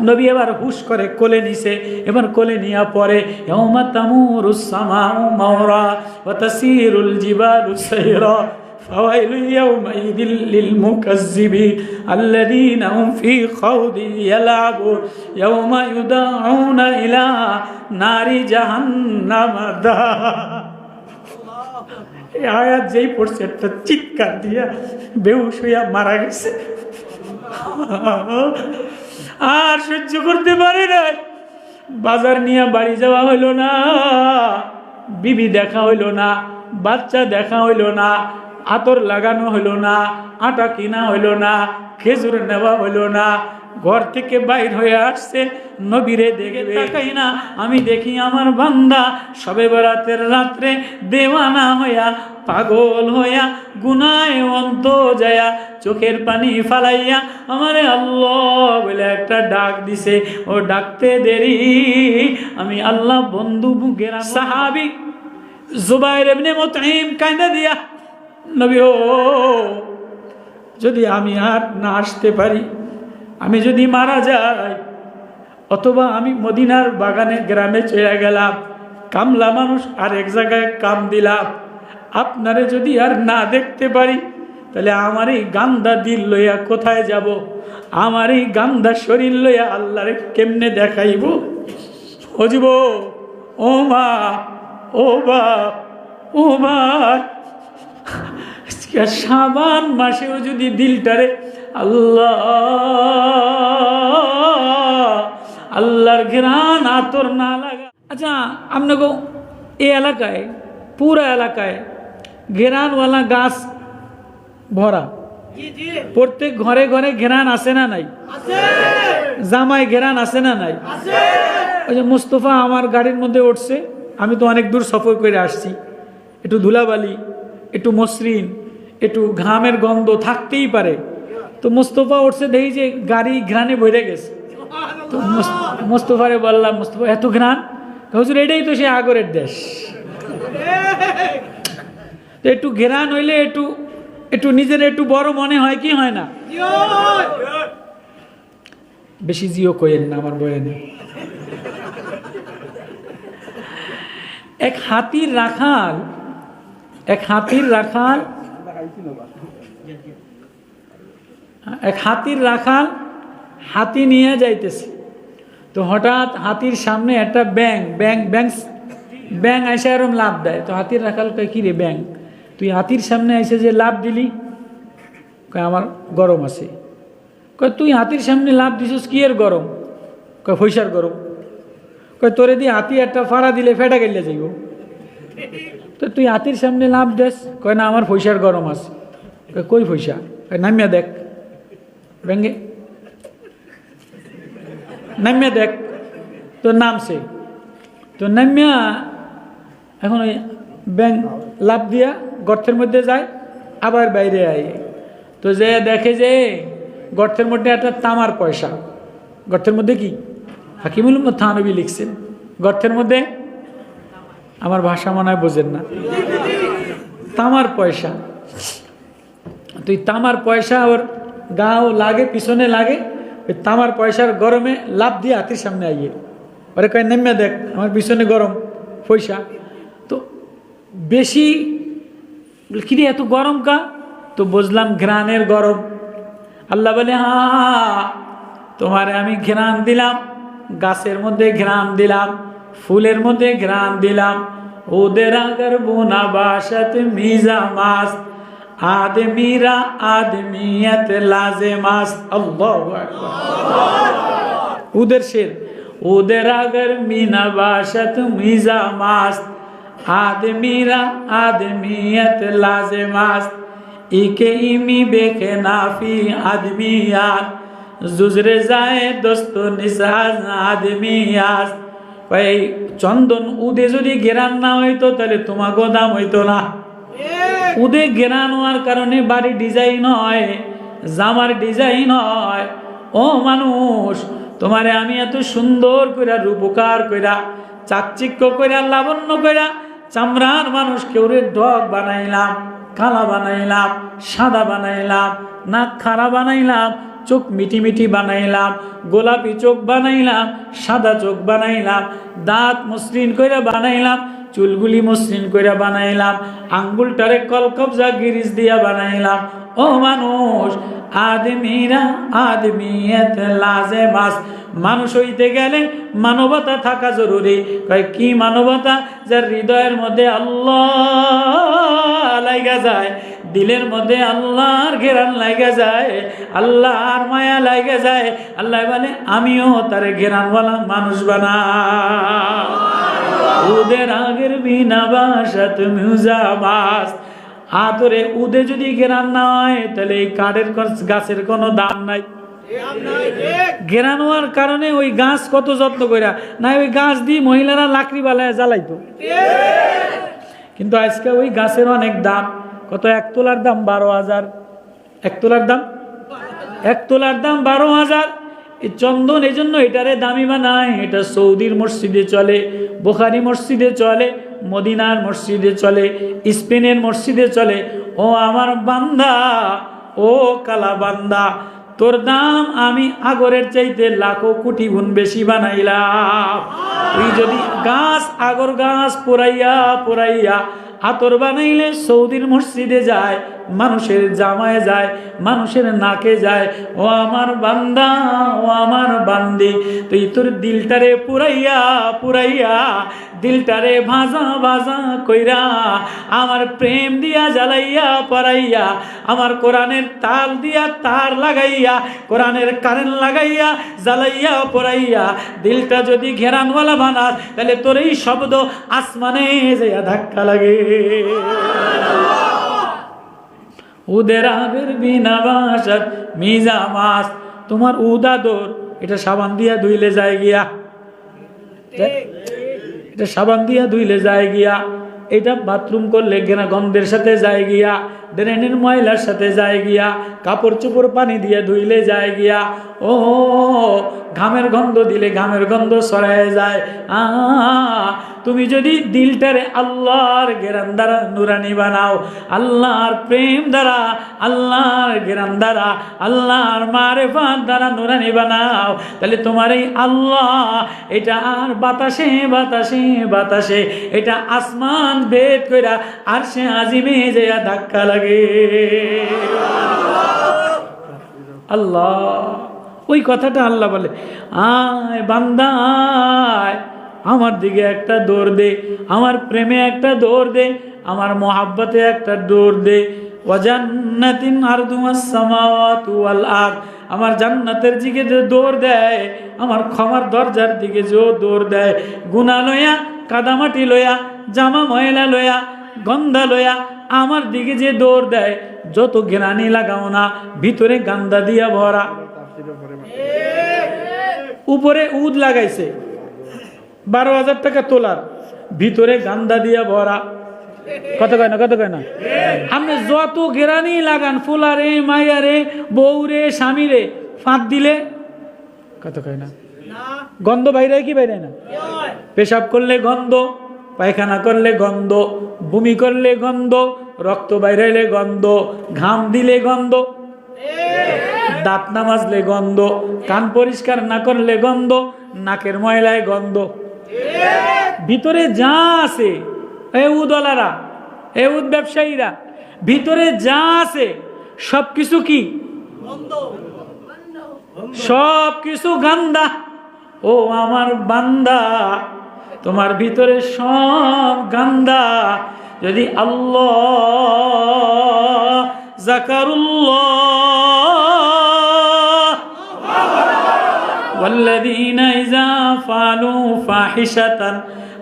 নবী এবার হুশ করে কোলে নিছে, এবার কোলে নিয়া পরে ইয়াউমা তামুরুস সামাউ মাওরা ওয়া তাসিরুল জিবালু সাইরা فويل يومئذ للمكذبين الذين هم في خوض يلعبون يوم يدعون إلى نار جهنم دعا এই আয়াত যেই পড়ছে একটা চিৎকার দিয়া বেহুশ হইয়া মারা গেছে। আর সহ্য করতে পারে না, বাজার নিয়ে বাড়ি যাওয়া হইল না, বিবি দেখা হইল না, বাচ্চা দেখা হইল না, আতর লাগানো হইল না, আটা কিনা হইল না, খেজুর নেওয়া হইল না, ঘর থেকে বাইর হয়ে আসছে, নবীরে দেখে তাকাই না। আমি দেখি আমার বান্দা সবে বরাতের রাত্রে দেওয়ানা হইয়া পাগল হইয়া গুনায় অন্ত যায়া চোখের পানি ফালাইয়া আমারে আল্লাহ বলে একটা ডাক দিছে। ও ডাকতে দেরি আমি আল্লাহ বন্ধু বুকের সাহাবী জুবাইর ইবনে মুতঈম কাঁদা দিয়া, নবী ও যদি আমি আর না আসতে পারি, আমি যদি মারা যাই, অথবা আমি মদিনার বাগানে গ্রামে চলে গেলাম, কামলা মানুষ আর এক জায়গায় কাম দিলাম, আপনারে যদি আর না দেখতে পারি, তাহলে আমার এই গান্দা দিল লইয়া কোথায় যাব? আমার এই গান্দা শরীর লইয়া আল্লাহরে কেমনে দেখাইব? ও জীব, ও মা, ও বাপ, ও ভাই, শাবান মাসেও যদি দিলটারে আল্লাহর ঘ্রাণ আতর না লাগা। আচ্ছা, আপনাকে এই এলাকায়, পুরা এলাকায় ঘেরানওয়ালা গাছ ভরা, প্রত্যেক ঘরে ঘরে ঘেরান আছে না নাই? জামাই ঘেরান আছে না নাই? ওই যে মুস্তফা আমার গাড়ির মধ্যে উঠছে, আমি তো অনেক দূর সফর করে আসছি, একটু ধুলাবালি, একটু মসৃণ, একটু ঘামের গন্ধ থাকতেই পারে। তো মুস্তফা উঠছে, দেখি যে গাড়ি ঘ্রাণে ভরে গেছে। তো মুস্তফারে বললাম, মুস্তফা এত ঘ্রাণ? হুজুর এটাই তো সে আগরের দেশ। তো একটু ঘ্রাণ হইলে একটু একটু নিজের একটু বড় মনে হয় কি হয় না? বেশি জিও কইেন না আমার বয়ানে। এক হাতির রাখাল হাতি নিয়ে যাইতেছে। তো হঠাৎ হাতির সামনে একটা ব্যাং আইসা এরম লাভ দেয়। তো হাতির রাখাল কয়, কি রে ব্যাং, তুই হাতির সামনে আইসে যে লাভ দিলি? কয় আমার গরম আছে। কয় তুই হাতির সামনে লাভ দিছিস, কি এর গরম? কয় পয়সার গরম। কয় তোরে দিয়ে হাতি একটা ফাড়া দিলে ফেটা গেলে যাইব, তো তুই হাতির সামনে লাভ দেস? কয় না, আমার পয়সার গরম আছে। কই পয়সা? নামিয়া দেখ, ব্যাঙ্গে নামিয়া দেখ। তো নামছে, তো নামিয়া এখন ওই ব্যাং লাভ দিয়া গর্তের মধ্যে যায়, আবার বাইরে আয়। তো যে দেখে যে গর্তের মধ্যে একটা তামার পয়সা। গর্তের মধ্যে কি? হাকিমুল উম্মত থানবী লিখছেন, গর্তের মধ্যে, আমার ভাষা মনে হয় বোঝেন না, তামার পয়সা। তুই তামার পয়সা ওর গাও লাগে, পিছনে লাগে, ওই তামার পয়সার গরমে লাভ দিয়ে হাতির সামনে আইয়ে ওরে কয় নেমে দেখ, আমার পিছনে গরম পয়সা। তো বেশি কিরে এত গরম কা? তো বুঝলাম ঘ্রাণের গরম। আল্লাহ বলে, হ্যাঁ তোমারে আমি ঘ্রাণ দিলাম, গাছের মধ্যে ঘ্রাণ দিলাম, ফুলের মধ্যে ঘ্রাণ দিলাম। ওদের আগর বোনা বাসাত মিজা মাস আদমিরা আদমিয়ত লাজে মাস। আল্লাহু আকবার। ওদের শের, ওদের আগর মিনা বাসাত মিজা মাস আদমিরা আদমিয়ত লাজে মাস ইকে ইমি বেখে নাফি আদমিয়াত জুজরে যায় দোস্ত নিসাজ আদমিয়াত। ভাই চন্দন উদে যদি গেরান না হইতো তাহলে তোমাকে দাম হইতো না। উদে গেরান হওয়ার কারণে বাড়ি ডিজাইন হয়, জামার ডিজাইন হয়। ও মানুষ, তোমারে আমি এত সুন্দর কইরা রূপকার কইরা চাকচিক্য কইরা লাবণ্য কইরা চামড়ার মানুষ কেউরে ডগ বানাইলাম, কালা বানাইলাম, সাদা বানাইলাম, নাক খাড়া বানাইলাম, চোখ মিটি মিটি বানাইলাম, গোলাপি চোখ বানাইলাম, সাদা চোখ বানাইলাম, দাঁত মসৃণ করে বানাইলাম, চুলগুলি মসৃণ করে বানাইলাম, আঙ্গুলটারে কলকবজা গিরিজ দিয়া বানাইলাম। ও মানুষ, আদমিরা আদমিয়ত লাজে বাস, মানুষ হইতে গেলে মানবতা থাকা জরুরি। কয় কি মানবতা? যার হৃদয়ের মধ্যে আল্লাহ লাগা যায়, দিলের মধ্যে আল্লাহর ঘেরান লাগা যায়, আল্লাহর মায়া লাগা যায়। আল্লাহ বলে আমিও তার ঘেরানওয়ালা মানুষ বানাই। উদের আগের বিনা বাসাত মিউজাবাস, আতরে উদে যদি ঘেরান না হয় তাহলে এই কাঠের গাছের কোনো দাম নাই। ঘেরান হওয়ার কারণে ওই গাছ কত যত্ন কইরা না, ওই গাছ দিয়ে মহিলারা লাকড়ি বালায় জ্বালাইতো, কিন্তু আজকে ওই গাছের অনেক দাম। কত? 1 তোলার দাম 12,000। 1 তোলার দাম 1 তোলার দাম 12,000। এই চন্দন এই জন্য এটারে দামি বানায়। এটা সৌদির মসজিদে চলে, বুখারি মসজিদে চলে, মদিনার মসজিদে চলে, স্পেনের মসজিদে চলে। ও আমার বান্দা, ও কালা বান্দা, তোর দাম আমি আগরের চাইতে লাখো কোটি গুণ বেশি বানাইলাম। তুই যদি গাছ, আগর গাছ পোড়াইয়া পোড়াইয়া আতর বানাইলে সৌদির মসজিদে যায়, মানুষের জামায় যায়, মানুষের নাকে যায়। ও আমার বান্দা, ও আমার বান্দি, তুই তোর দিলটারে পুরাইয়া পুরাইয়া, দিলটারে ভাজা ভাজা কইরা, আমার প্রেম দিয়া জ্বালাইয়া পরাইয়া, আমার কোরআনের তাল দিয়া তার লাগাইয়া, কোরআনের কারেন্ট লাগাইয়া জ্বালাইয়া পরাইয়া, দিলটা যদি ঘেরানওয়ালা বানাস, তাহলে তোর এই শব্দ আসমানে যাইয়া ধাক্কা লাগে। উদের আগের বিনা বাসাত মিজামাস, তোমার উদাদর এটা সাবান দিয়া ধুইলে যায় গিয়া, এটা সাবান দিয়া ধুইলে যায় গিয়া, এটা বাথরুম করলে গেনা গন্ধের সাথে যায় গিয়া, ড্রেনের ময়লার সাথে যায় গিয়া, কাপড় চোপড় পানি দিয়ে ধুইলে যায় গিয়া। ও ঘামের গন্ধ দিলে ঘামের গন্ধ সরায় যায়। তুমি যদি দিলটারে আল্লাহর গেরান দ্বারা নুরানি বানাও, আল্লাহর প্রেম দ্বারা, আল্লাহর গেরান দ্বারা, আল্লাহর মারেফাত দ্বারা নুরানি বানাও, তাহলে তোমার এই আল্লাহ এটা আর বাতাসে বাতাসে বাতাসে, এটা আসমান ভেদ কইরা আর সে আজিমে যাইয়া ধাক্কা লাগে। আল্লাহ, ওই কথাটা আল্লাহ বলে, আয় বান্দা আয়, আমার দিকে একটা দৌড় দে, আমার প্রেমে একটা দৌড় দে, আমার মহাব্বতে একটা দৌড় দে। ওয়াজান্নাতিন আরদুহাস সামাওয়াতু ওয়াল আরদ, আমার জান্নাতের দিকে যে দৌড় দেয়, আমার ক্ষমার দরজার দিকে যে দৌড় দেয়, গুনাহ লইয়া, কাদামাটি লইয়া, জামা ময়লা লইয়া, গন্ধা লইয়া আমার দিকে যে দৌড় দেয়, যত ঘেরানি লাগাও না, ভিতরে গান্দা দিয়া ভরা। উপরে উদ লাগাইছে 12,000 টাকা তোলার, ভিতরে গান্দা দিয়া ভরা। কত কয় না, কত কয় না? আপনি যত ঘেরানি লাগান, ফুলারে, মাইয়ারে, বউরে, স্বামীরে ফাঁদ দিলে কত কয় না, গন্ধ বাইরে কি বাইরে না? পেশাব করলে গন্ধ, পায়খানা করলে গন্ধ, বমি করলে গন্ধ, রক্ত বাইরাইলে গন্ধ, ঘাম দিলে গন্ধ, দাঁত না মাজলে গন্ধ, কান পরিষ্কার না করলে গন্ধ, নাকের ময়লায় গন্ধ। ভিতরে যা আছে, উদলারা, উদ ব্যবসায়ীরা, ভিতরে যা আছে সব কিছু কি? সব কিছু গান্দা। ও আমার বান্দা, তোমার ভিতরে সব গান্দা। যদি আল্লাহ যাকারুল্লাহ ওয়াল্লাযীনা ইযা ফাআলু ফাহিশাতান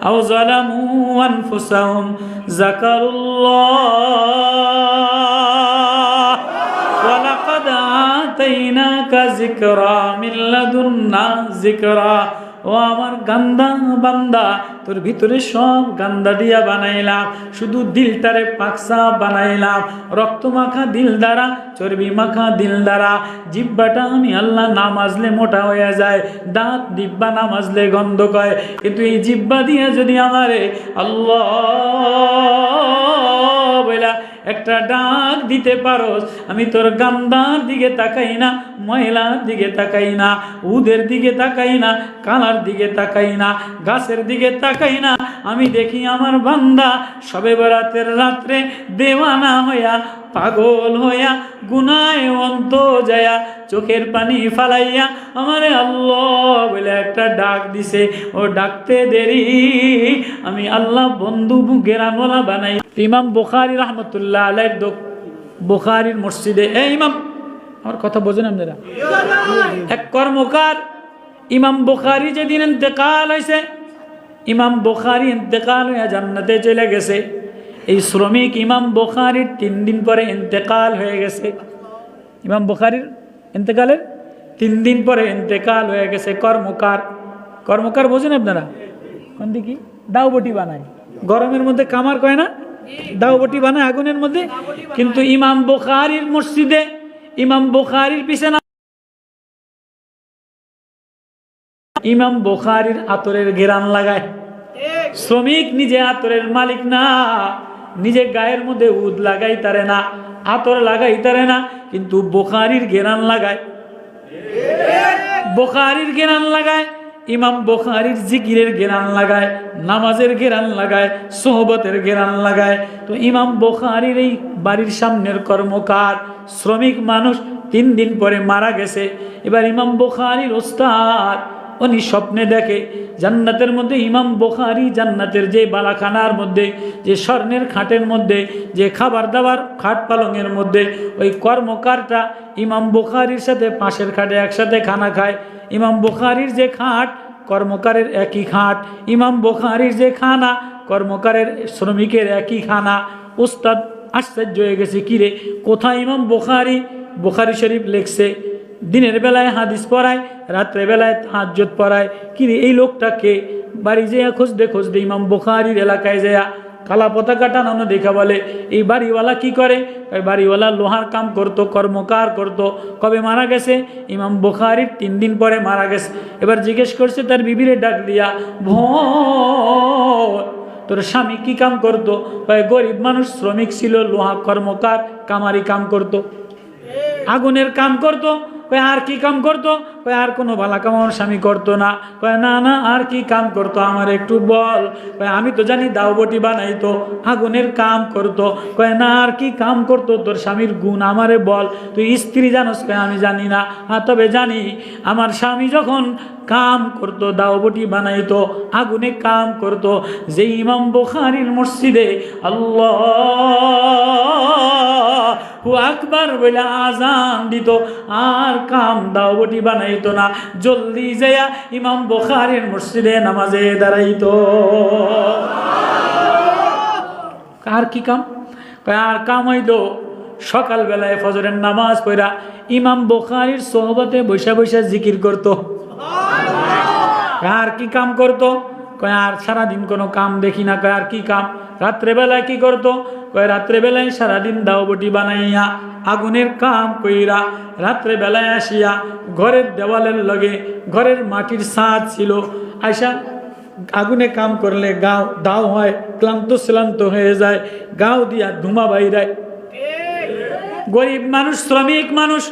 আও যালামু আনফুসাহুম যাকারুল্লাহ ওয়া লাকাদ আতাইনাকা যিকরা মিন লাদুন্না যিকরা। ও আমার গান্দা বান্দা, তোর ভিতরে সব গান্দা দিয়া বানাইলাম, শুধু দিলটারে পাকসা বানাইলাম, রক্ত মাখা দিল দ্বারা, চর্বি মাখা দিল দ্বারা। জিব্বাটা আমি আল্লাহ না মাজলে মোটা হয়ে যায়, দাঁত দিব্বা না মাজলে গন্ধ কয়, কিন্তু এই জিব্বা দিয়া যদি আমারে আল্লাহ বইলা একটা ডাক দিতে পারোস, আমি তোর গান্দার দিকে তাকাই না, ময়লার দিকে তাকাই না, উদের দিকে তাকাই না, কালার দিকে তাকাই না, গাছের দিকে তাকাই না। আমি দেখি আমার বান্দা শবে বরাতের রাত্রে দেওয়ানা হইয়া, পাগল হইয়া, গুনায় অন্ত যায়া, চোখের পানি ফালাইয়া আমারে আল্লাহ বলে একটা ডাক দিছে। ও ডাকতে দেরি, আমি আল্লাহ বন্ধু গেরানওয়ালা বানাই। ইমাম বুখারী রাহমাতুল্লাহ আলাইহির বুখারীর মসজিদে, এই ইমাম আমার কথা বোঝেন আপনারা, এক কর্মকার ইমাম বুখারী যেদিন ইন্তেকাল হয়েছে, ইমাম বুখারী ইন্তেকাল হইয়া জান্নাতে চলে গেছে। এই শ্রমিক ইমাম বুখারীর 3 দিন পরে ইন্তেকাল হয়ে গেছে। ইমাম বুখারীর ইন্তেকালের 3 দিন পরে ইন্তেকাল হয়ে গেছে। কর্মকার, কর্মকার বোঝেন আপনারা কোন দিকে? দাওবটি বানায়, গরমের মধ্যে কামার কয় না, দাওবটি বানায় আগুনের মধ্যে। কিন্তু ইমাম বুখারীর মসজিদে ইমাম বুখারীর পিছনে ইমাম বুখারীর আতরের ঘেরান লাগায়। শ্রমিক নিজে আতরের মালিক না, নিজে গায়ের মধ্যে উদ লাগাই তারে না, আতর লাগাই তারে না, কিন্তু বুখারীর ঘেরান লাগায়, বুখারীর ঘেরান লাগায়। ইমাম বুখারীর জিকিরের ঘেরান লাগায়, নামাজের ঘেরান লাগায়, সোহবতের ঘেরান লাগায়। তো ইমাম বুখারীর এই বাড়ির সামনের কর্মকার শ্রমিক মানুষ 3 দিন পরে মারা গেছে। এবার ইমাম বুখারীর ওস্তাদ উনি স্বপ্নে দেখে জান্নাতের মধ্যে ইমাম বুখারী জান্নাতের যে বালাখানার মধ্যে, যে স্বর্ণের খাটের মধ্যে, যে খাবার দাবার খাট পালঙের মধ্যে ওই কর্মকারটা ইমাম বুখারীর সাথে পাশের খাটে একসাথে খানা খায়। ইমাম বুখারীর যে খাট কর্মকারের একই খাট, ইমাম বুখারীর যে খানা কর্মকারের শ্রমিকের একই খানা। উস্তাদ আশ্চর্য হয়ে গেছে, কিরে কোথায় ইমাম বুখারী? বুখারী শরীফ লেখছে দিনের বেলায় হাদিস পড়ায়, রাত্রে বেলায় তাহাজ্জুদ পড়ায়। কিরে এই লোকটাকে? বাড়ি যেয়া খুঁজতে খুঁজতে ইমাম বুখারীর এলাকায় যেয়া কালা পতাকা টানানো দেখা বলে, এই বাড়িওয়ালা কি করে? বাড়িওয়ালা লোহার কাম করতো, কর্মকার করতো। কবে মারা গেছে? ইমাম বুখারীর 3 দিন পরে মারা গেছে। এবার জিজ্ঞেস করছে তার বিবিরে ডাক দিয়া, তোর স্বামী কি কাম করতো? গরিব মানুষ, শ্রমিক ছিল, লোহা কর্মকার, কামারি কাম করতো, আগুনের কাম করতো। আর কি কাম করতো? আর কোনো ভালা কাম আমার স্বামী করতো না। না না, আর কি কাম করতো আমার একটু বল। আমি তো জানি দাওবটি বানাইতো, আগুনের কাম করতো। না, আর কি কাম করতো তোর স্বামীর গুণ আমারে বল। তুই স্ত্রী জানোস? আমি জানি না। তবে জানি আমার স্বামী যখন কাম করতো, দাওবটি বানাইতো, আগুনে কাম করতো, যে ইমাম বুখারীর মসজিদে আল্লাহু আকবার বলে আজান দিত, আর কাম দাওবটি বানাইতো না, জলদি যাইয়া ইমাম বুখারীর মসজিদে নামাজে দাঁড়াইতো। আর কি কাম? আর কাম হইতো সকালবেলায় ফজরের নামাজ পড়া ইমাম বুখারীর সোহবতে বৈশা বৈশা জিকির করতো। আর কি কাম করতো? আর সারাদিন কোনো কাম দেখি না। আর কি কাম? রাত্রেবেলায় কি করতো? রাত্রেবেলায় সারাদিন দাওবটি বানাইয়া আগুনের কাম কইরা রাত্রেবেলায় আসিয়া ঘরের দেওয়ালের লগে, ঘরের মাটির ছাদ ছিল, আইসা আগুনে কাম করলে গাও দাও হয়, ক্লান্ত শ্লান্ত হয়ে যায়, গাও দিয়া ধুমা বাইরায়। গরিব মানুষ, শ্রমিক মানুষ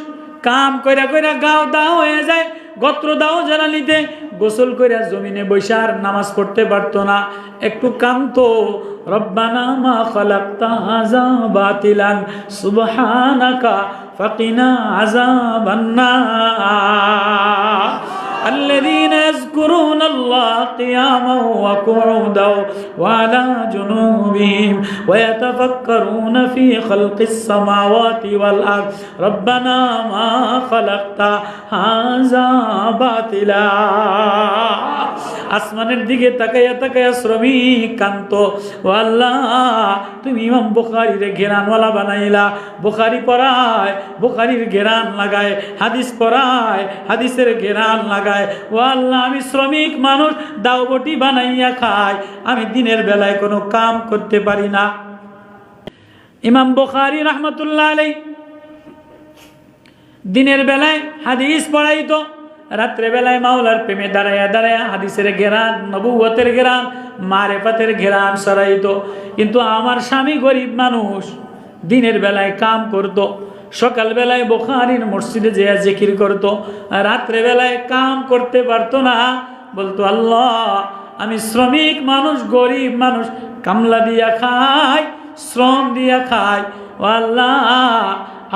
কাম কইরা কইরা গাও দাও হয়ে যায়, গোত্র দাও জ্বালানিতে গোসল কইরা জমিনে বৈশার নামাজ পড়তে পারতো না। একটু কামতো, রব্বানা মা খালাকতা হাযা বাতিলান সুবহানাকা ফাকিনা আযাবান নার। الذين يذكرون الله قياما وقعودا وعلى جنوبهم ويتفكرون في خلق السماوات والأرض ربنا ما خلقت هذا باطلا। আসমানের দিকে তাকাইয়া তাকাইয়া শ্রমিক কান্ত, ও আল্লাহ তুমি ইমাম বুখারীরে ঘেরানওয়ালা বানাইলা। বুখারী পড়ায়, বুখারীর ঘেরান লাগায়, হাদিস পড়ায়, হাদিসের ঘেরান লাগায়। ও আল্লাহ আমি শ্রমিক মানুষ, দাওবটি বানাইয়া খাই, আমি দিনের বেলায় কোনো কাম করতে পারি না। ইমাম বুখারী রাহমাতুল্লাহ আলাইহি দিনের বেলায় হাদিস পড়াইতো, রাত্রে বেলায় মাওলার প্রেমে দাঁড়াইয়া দাঁড়াইয়া হাদিসের ঘেরান, নবুয়তের ঘেরান, মারেফাতের ঘেরান সরাইতো। কিন্তু আমার স্বামী গরিব মানুষ, দিনের বেলায় কাম করত, সকাল বেলায় বুখারীর মসজিদে যেয়ে জিকির করত, রাত্রে বেলায় কাম করতে পারতো না। বলতো আল্লাহ আমি শ্রমিক মানুষ, গরিব মানুষ, কামলা দিয়া খাই, শ্রম দিয়া খাই, ও আল্লাহ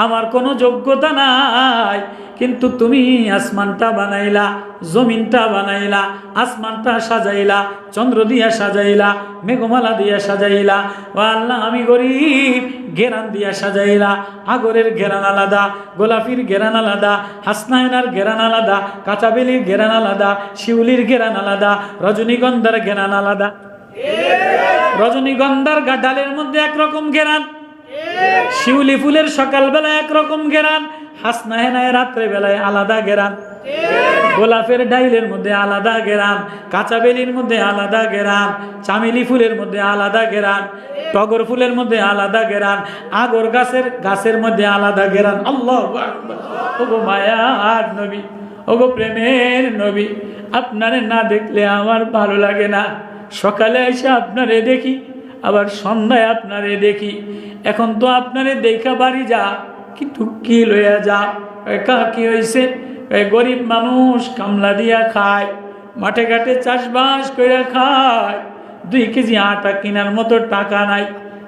আমার কোনো যোগ্যতা নাই, কিন্তু তুমি আসমানটা বানাইলা, জমিনটা বানাইলা, আসমানটা সাজাইলা, চন্দ্র দিয়া সাজাইলা, মেঘমালা দিয়া সাজাইলা, ও আল্লাহ আমি গরিব, ঘেরান দিয়া সাজাইলা, আগরের ঘেরান আলাদা, গোলাপির ঘেরান আলাদা, হাসনায়নার ঘেরান আলাদা, কাঁচাবেলির ঘেরান আলাদা, শিউলির ঘেরান আলাদা, রজনীগন্ধার ঘেরান আলাদা। রজনীগন্ধার ডালের মধ্যে একরকম ঘেরান, শিউলি ফুলের সকালবেলা একরকম ঘেরান, হাসনাহেনায় রাত্রে বেলায় আলাদা ঘেরান, গোলাপের ডাইলের মধ্যে আলাদা ঘেরান, কাঁচাবেলির মধ্যে আলাদা ঘেরান, চামেলি ফুলের মধ্যে আলাদা ঘেরান, টগর ফুলের মধ্যে আলাদা ঘেরান, আগর গাছের মধ্যে আলাদা ঘেরান। আল্লাহু আকবার। ওগো মায়ার নবী, ওগো প্রেমের নবী, আপনারে না দেখলে আমার ভালো লাগে না। সকালে এসে আপনারে দেখি, আবার সন্ধ্যায় আপনারে দেখি। এখন তো আপনারে দেখা বাড়ি যা, কিন্তু কি লইয়া যা? একা কি হয়েছে? গরিব মানুষ কামলা দিয়া খায়, মাঠে ঘাটে চাষবাস করে খায়, 2 কেজি আটা কেনার মতো টাকা নাই,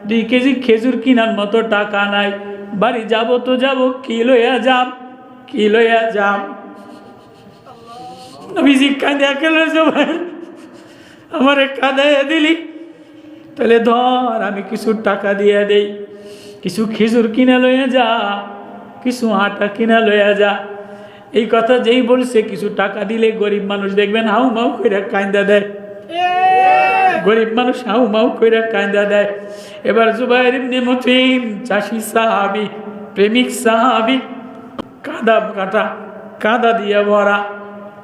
2 কেজি খেজুর কেনার মতো টাকা নাই। বাড়ি যাব তো যাব, কি লইয়া যাব, কি লইয়া যাব? নবীজি কাঁদিয়া গেল, আমারে কাঁদাইয়া দিলি, তাহলে ধর আমি কিছু টাকা দিয়ে দেই, কিছু খেজুর কিনা লইয়া যা, কিছু আটা কিনা লইয়া যা। এই কথা যেই বলছে, কিছু টাকা দিলে গরিব মানুষ দেখবেন হাউ মাউ কইরা কান্দা দেয়, গরিব মানুষ হাউ মাউ কইরা কান্দা দেয়। এবার জুবাইর ইবনে মুতঈম, চাষি সাহাবী, প্রেমিক সাহাবী, কাদা দিয়া ভরা,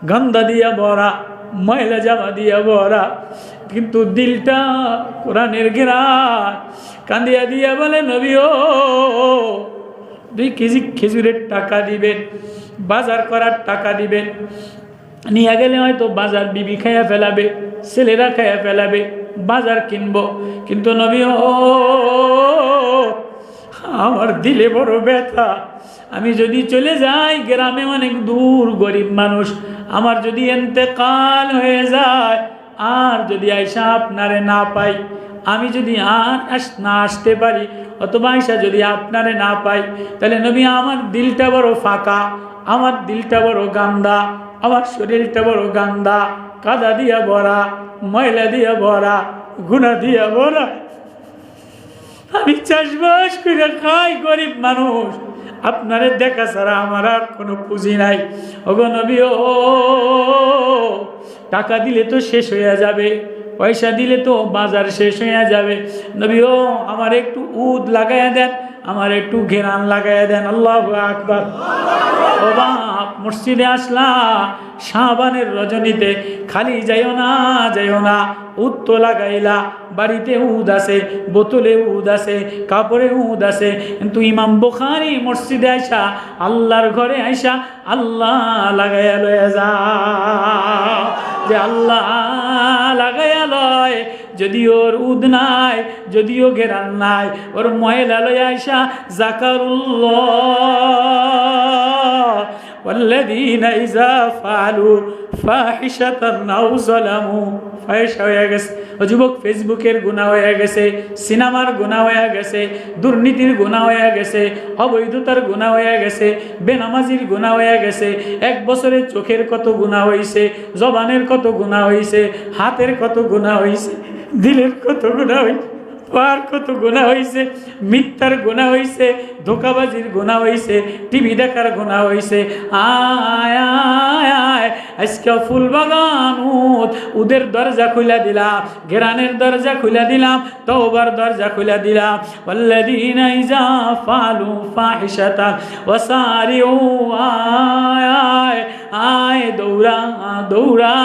গন্ধা দিয়া ভরা, ময়লা জামা দিয়া ভরা, কিন্তু দিলটা কোরআনের ঘেরান। কান্দিয়া দিয়া বলে নবী ও 2 কেজি খেজুরের টাকা দিবেন, বাজার করার টাকা দিবেন। নিয়ে গেলে হয়তো বাজার বিবি খাইয়া ফেলাবে, ছেলেরা খাইয়া ফেলাবে, বাজার কিনবো, কিন্তু নবী ও আমার দিলে বড় ব্যথা। আমি যদি চলে যাই, গ্রামে অনেক দূর, গরিব মানুষ, আমার যদি ইন্তেকাল হয়ে যায়, আর যদি আয়সা আপনারে না পাই, আমি যদি আর না আসতে পারি, অথবা আয়সা যদি আপনারে না পাই, তাহলে নবী আমার দিলটা বড় ফাঁকা, আমার দিলটা বড় গান্দা, আমার শরীরটা বড় গান্দা, কাদা দিয়া ভরা, ময়লা দিয়া ভরা, গুনাহ দিয়া ভরা। আমি চাষবাস করে খাই, গরিব মানুষ, আপনারে দেখা ছাড়া আমার আর কোনো পুঁজি নাই। ওগো নবী ও টাকা দিলে তো শেষ হয়ে যাবে, পয়সা দিলে তো বাজার শেষ হয়ে যাবে। নবী ও আমার একটু উদ লাগাইয়া দেন, আমার একটু ঘেরান লাগাইয়া দেন। আল্লাহু আকবার। ও বাপ, মসজিদে আসলা শাবানের রজনীতে, খালি যাইও না, উদ তো লাগাইলা, বাড়িতে উদ আছে, বোতলে উদ আছে, কাপড়ে উদ আছে, কিন্তু ইমাম বুখারী মসজিদে আইসা, আল্লাহর ঘরে আইসা আল্লাহ লাগাইয়া লয়ে যা, যে আল্লাহ লাগাইয়া লয়। যদি ওর উদ নাই, যদিও ঘেরান নাই, ওর ময়লা লয়ে আইসা যাকারুল্লাহ ওয়াল্লাযীনা ইযা ফাআলু ফাহিশাতান আও যালামু, ফাহিশা হয়ে গেছে। ও যুবক, ফেসবুকের গুনাহ হয়ে গেছে, সিনেমার গুনাহ হয়ে গেছে, দুর্নীতির গুনাহ হয়ে গেছে, অবৈধতার গুনাহ হয়ে গেছে, বেনামাজির গুনাহ হয়ে গেছে। 1 বছরে চোখের কত গুনাহ হইছে, জবানের কত গুনাহ হইছে, হাতের কত গুনাহ হইছে, দিলের কত গুনাহ হইছে, পার কত গুনাহ হইছে, মিথ্যার গুনাহ হইছে, ধোকাবাজির গুনাহ হইছে, টিভি দেখার গুনাহ হইছে। আয় আয় আয়, আজকে ফুল বাগান উদের দরজা খুলে দিলাম, ঘেরানের দরজা খুলে দিলাম, তওবার দরজা খুলে দিলাম। ওয়াল্লাযীনা ইযা ফাআলু ফাহিশাতান ওয়াসারিউ, আয় আয় আয় দৌড়া দৌড়া,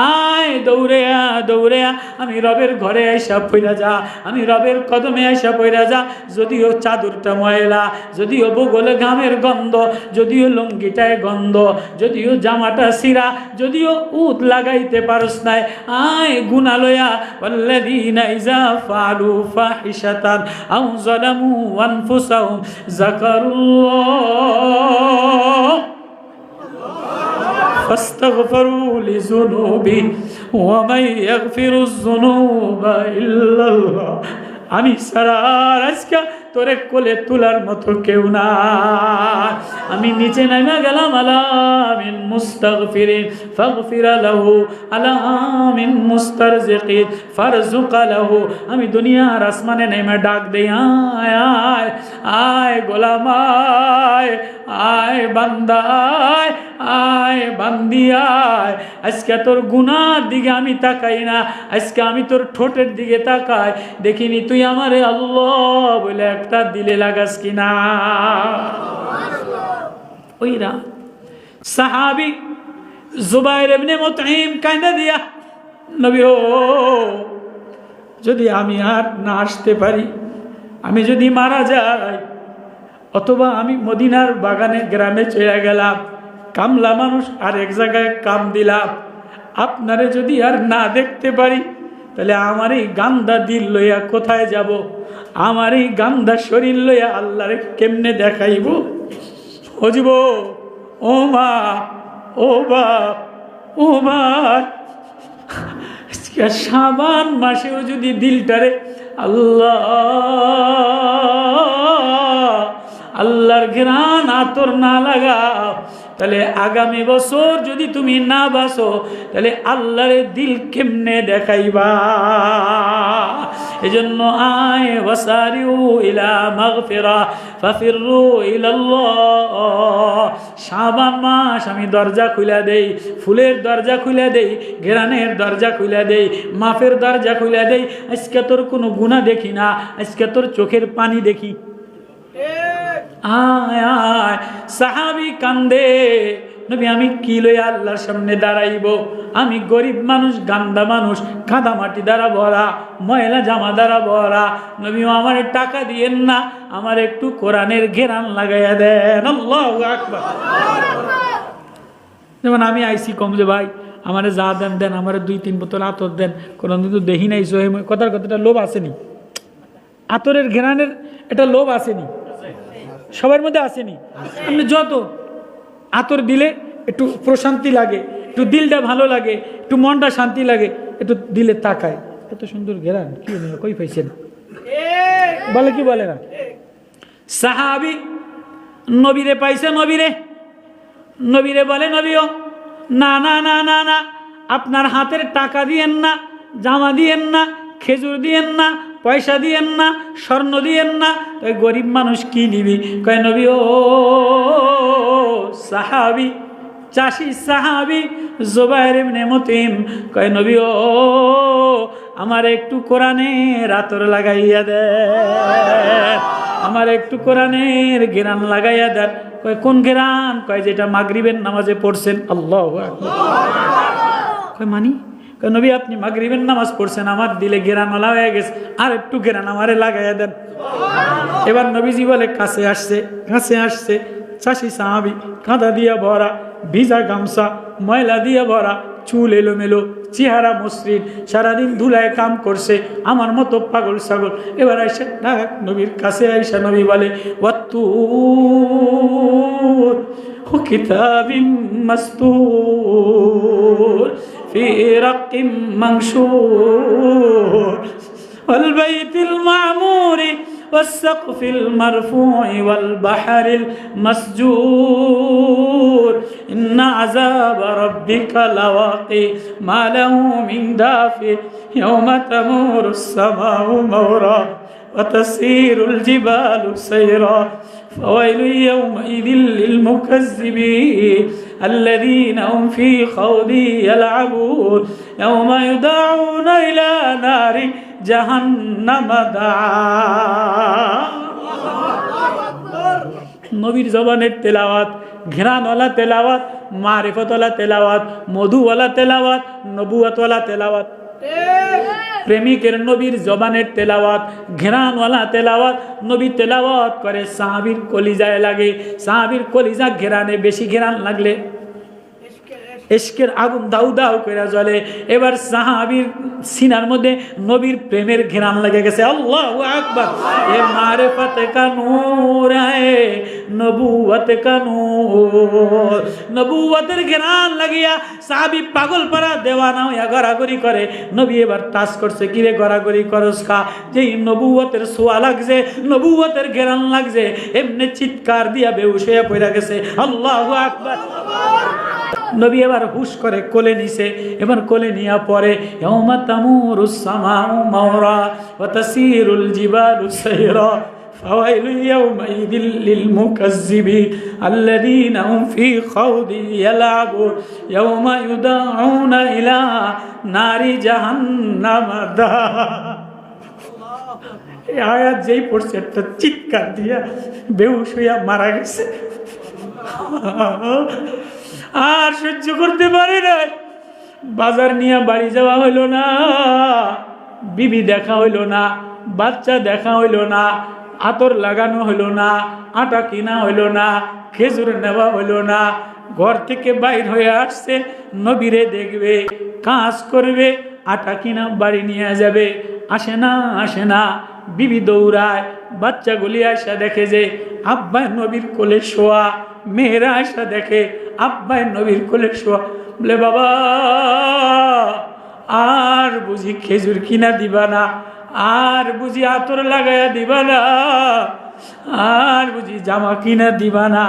আয় দৌড়ে দৌড়ে আমি রবের ঘরে আইসা পইরা যা, আমি রবের কদমে আইসা পইরা যা। যদিও চাদরটা ময়লা, যদিও বগলে ঘামের গন্ধ, যদিও লুঙ্গিটায় গন্ধ, যদিও জামাটা ছিঁড়া, যদিও উত লাগাইতে পারস নাই, আয় গুনাহ লইয়া। ওয়াল্লাযীনা ইযা ফাআলু ফাহিশাতান আও যালামু আনফুসাহুম যাকারুল্লাহ فاستغفروا لذنوبهم ومن يغفر الذنوب إلا الله। আমি সারা আজকে তোরে কোলে তুলার মতো কেউ না। আমি নিচে নামা গেলাম, আলামিন মুস্তাগফিরিন ফাগফির লাহু, আলামিন মুস্তারজিকিন ফারজুক লাহু। আমি দুনিয়ার আসমানে নেমে ডাক দেই, আয় আয় আয় গোলাম আয়, আয় বান্দা আয়, আয় বান্দি আয়। আজকে তোর গুনার দিকে আমি তাকাই না, আজকে আমি তোর ঠোঁটের দিকে তাকাই, দেখিনি তুই আমারে আল্লাহ বলে একটা দিলে লাগাস কিনা। ওইরা সাহাবী জুবাইর ইবনে মুতঈম কাঁদা দিয়া, নবী ও যদি আমি আর না আসতে পারি, আমি যদি মারা যাই, অথবা আমি মদিনার বাগানে গ্রামে চলে গেলাম, কামলা মানুষ আর এক জায়গায় কাম দিলাম, আপনারে যদি আর না দেখতে পারি, তাহলে আমার এই গান্দা দিল লইয়া কোথায় যাব? আমার এই গান্দা শরীর লইয়া আল্লাহরে কেমনে দেখাইব? ও জীব, ও মা, ও বাপ, ও মা, শাবান মাসেও যদি দিলটারে আল্লাহ আল্লাহর ঘ্রাণ আতর না লাগাও, তাহলে আগামী বছর যদি তুমি না বাসো, তাহলে আল্লাহর দিল কেমনে দেখাইবা? এজন্য আয় ওয়াসারিউ ইলা মাগফিরা ফাফিরু ইলাল্লাহ। শাবান মাস আমি দরজা খুলে দেই, ফুলের দরজা খুলে দেই, ঘেরানের দরজা খুলে দেই, মাফের দরজা খুলে দেই। আজকে তোর কোনো গুনাহ দেখি না, আজকে তোর চোখের পানি দেখি। আয় আয় সাহাবী কান্দে, নবী আমি কি লইয়া আল্লাহর সামনে দাঁড়াইব? আমি গরিব মানুষ, গান্দা মানুষ, কাদা মাটি দ্বারা ভরা, ময়লা জামা দ্বারা ভরা। নবী আমার টাকা দিয়েন না, আমার একটু কোরআনের ঘেরান লাগাইয়া দেন। আল্লাহু আকবার। যেমন আমি আইসি কম যে ভাই আমারে যা দেন দেন, আমার 2-3 বোতল আতর দেন, কোনো কিন্তু দেখি নাই সোহে কথার কথাটা লোভ আসেনি, আতরের ঘেরানের এটা লোভ আসেনি, সবার মধ্যে আসেনি। আপনি যত আতর দিলে একটু প্রশান্তি লাগে, একটু দিলটা ভালো লাগে, একটু মনটা শান্তি লাগে, একটু দিলে তাকায়, এত সুন্দর ঘেরান কি কই পাইছেন বলে কি বলে না? সাহাবী নবীরে পাইছে, নবীরে বলে, নবীও না না না না না, আপনার হাতের টাকা দিয়েন না, জামা দিয়েন না, খেজুর দিয়েন না, পয়সা দিয়েন না, স্বর্ণ দিয়েন না, তাই গরিব মানুষ কি নিবি? কয় নবী ও সাহাবী, চাষি সাহাবী জুবাইর ইবনে মুতঈম কয় নবী ও আমার একটু কোরআনের আতর লাগাইয়া দেন, আমার একটু কোরআনের ঘেরান লাগাইয়া দেন। কয় কোন ঘেরান? কয় যেটা মাগরিবের নামাজে পড়ছেন। আল্লাহু আকবার। কয় মানি? কয় নবী আপনি মাগরিবের নামাজ পড়ছেন, আমার দিলে ঘেরানওয়ালা হয়ে গেছে, আর একটু ঘেরান আমারে লাগাইয়া দেন। এবার নবীজি বলে কাছে আসছে চাষি সাহাবী, কাঁদা দিয়া ভরা, ভিজা গামছা, ময়লা দিয়ে ভরা, চুল এলোমেলো, চেহারা মসৃণ, সারাদিন ধুলায় কাম করছে, আমার মতো পাগল ছাগল। এবার আইসা ডাক নবীর কাছে, আইসা নবী বলে ওয়াত্তুর ও কিতাবিম মাসতুর ফি রাক্কিম মানশুর ওয়াল বাইতিল মা'মুর والسقف المرفوع والبحر المسجور إن عذاب ربك لواقع ما له من دافع يوم تمور السماء مورا وتسير الجبال سيرا فويل يومئذ للمكذبين الذين هم في خوض يلعبون يوم يدعون إلى نار জাহান্নাম দাআ। নবীর জবানের তেলাওয়াত ঘেরানওয়ালা তেলাওয়াত, মারিফতওয়ালা তেলাওয়াত, মধুওয়ালা তেলাওয়াত, নবুয়তওয়ালা তেলাওয়াত। প্রেমিকের নবীর জবানের তেলাওয়াত, ঘেরানওয়ালা তেলাওয়াত। নবী তেলাওয়াত করে, সাহাবীর কলিজায় লাগে। সাহাবীর কলিজা ঘেরানে বেশি ঘেরান লাগলে ইশকের আগুন দাউ দাউ করে জ্বলে। এবার সাহাবীর সিনার মধ্যে নবীর প্রেমের ঘেরান লেগে গেছে। আল্লাহু আকবার। এ মারিফত কা নূর है নবুয়ত কা নূর। নবুয়তের ঘেরান লাগিয়া সাহাবী পাগল পারা দেওয়ানা হইয়া গড়াগড়ি করে। নবী এবার তাস করছে, কিরে গড়াগড়ি করস কা? যেই নবুয়তের ছোঁয়া লাগছে, নবুয়তের ঘেরান লাগছে, এমনি চিৎকার দিয়া বেহুশ হয়ে পড়ে গেছে। আল্লাহু আকবার। নবী এবার হুশ করে কোলে নিছে। এবার কোলে নিয়া পরে ইয়াউমা তামুরুস সামাউ মাওরা ওয়া তাসিরুল জিবালু সাইরা ফাওয়াইলু ইয়াউমাইযিল লিল মুকাজ্জিবিন আল্লাযীনা হুম ফী খাউদিন ইয়ালাবুন ইয়াউমা ইউদাউনা ইলা নারি জাহান্নাম দা। এই আয়াত যেই পড়ছে একটা চিৎকার দিয়া বেহুশ হইয়া মারা গেছে। আর সহ্য করতে পারে না। বাজার নিয়ে বাড়ি যাওয়া হইল না, বিবি দেখা হইল না, বাচ্চা দেখা হইল না, আতর লাগানো হইল না, আটা কিনা হইল না, খেজুর নেওয়া হইল না। ঘর থেকে বাইর হয়ে আসছে, নবীরে দেখবে, কাজ করবে, আটা কিনা বাড়ি নিয়ে যাবে। আসে না, আসে না। বিবি দৌড়ায়, বাচ্চাগুলি আসা দেখে যে আব্বাই নবীর কোলে শোয়া। মেয়েরা আসা দেখে আব্বাই নবীর কোলে শোয়া। বলে বাবা আর বুঝি খেজুর কিনা দিবা না, আর বুঝি আতর লাগাইয়া দিবা না, আর বুঝি জামা কিনা দিবা না।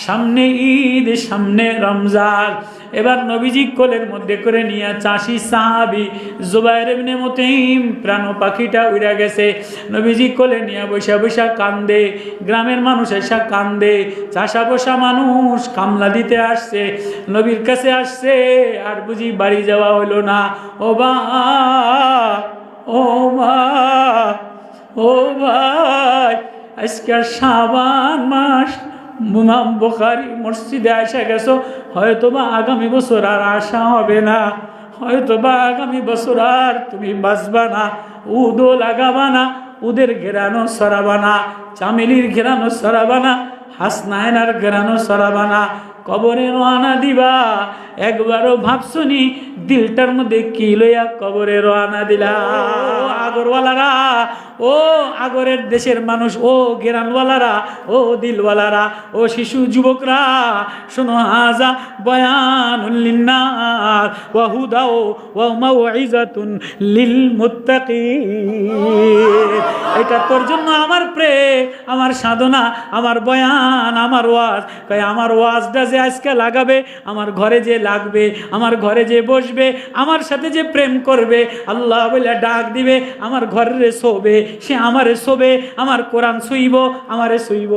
সামনে ঈদ, সামনে রমজান। এবার নবীজি কোলের মধ্যে করে নিয়ে চাষি সাহাবী জুবাইর ইবনে মুতাইম প্রাণ পাখিটা উড়া গেছে। নবীজি কোলে নিয়ে বৈশা বৈশা কান্দে। গ্রামের মানুষ এসা কান্দে। চাষা বসা মানুষ কামলা দিতে আসছে, নবীর কাছে আসছে। আর বুঝি বাড়ি যাওয়া হলো না। ও বা, ও মা, ও ভাই, আজকে শাবান মাস, ইমাম বুখারী মসজিদে আসা গেছো, হয়তোবা আগামী বছর আর আসা হবে না, হয়তোবা আগামী বছর আর তুমি বাঁচবা না। উদও লাগাবা না, উদের ঘেরানো সরাবা না, চামেলির ঘেরানো সরাবা না, হাসনায়নার ঘেরানো সরাবা না। কবরে রওনা দিবা, একবারও ভাবছনি দিলটার মধ্যে কি লইয়া কবরে রওনা দিলা? আগরওয়ালারা, ও আগরের দেশের মানুষ, ও গেরানওয়ালারা, ও দিলওয়ালারা, ও শিশু যুবকরা, শোনো, হাজা বয়ানুল লিন্নাস ওয়া হুদাও ওয়া মাউইজাতুন লিল মুত্তাকিন। এটা তোর জন্য আমার প্রেম, আমার সাধনা, আমার বয়ান, আমার ওয়াজ। কই আমার ওয়াজটা যে আজকে লাগাবে, আমার ঘরে যে লাগবে, আমার ঘরে যে বসবে, আমার সাথে যে প্রেম করবে, আল্লাহ বলে ডাক দিবে, আমার ঘরে শোবে, সে আমারে শোবে, আমার কোরআন শুইব, আমারে শুইব।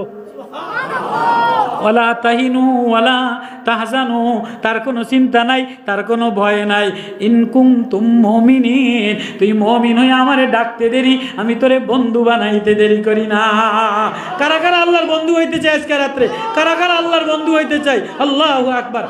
ওয়ালা তাহিনু ওয়ালা তাহজানু, তার কোনো চিন্তা নাই, তার কোনো ভয় নাই। ইন কুনতুম মুমিনিন, তুই মুমিন হয়ে আমারে ডাকতে দেরি, আমি তোরে বন্ধু বানাইতে দেরি করি না। কারা কারা আল্লাহর বন্ধু হইতে চায় আজকে রাত্রে? কারা কারা আল্লাহর বন্ধু হইতে চাই? আল্লাহু আকবার।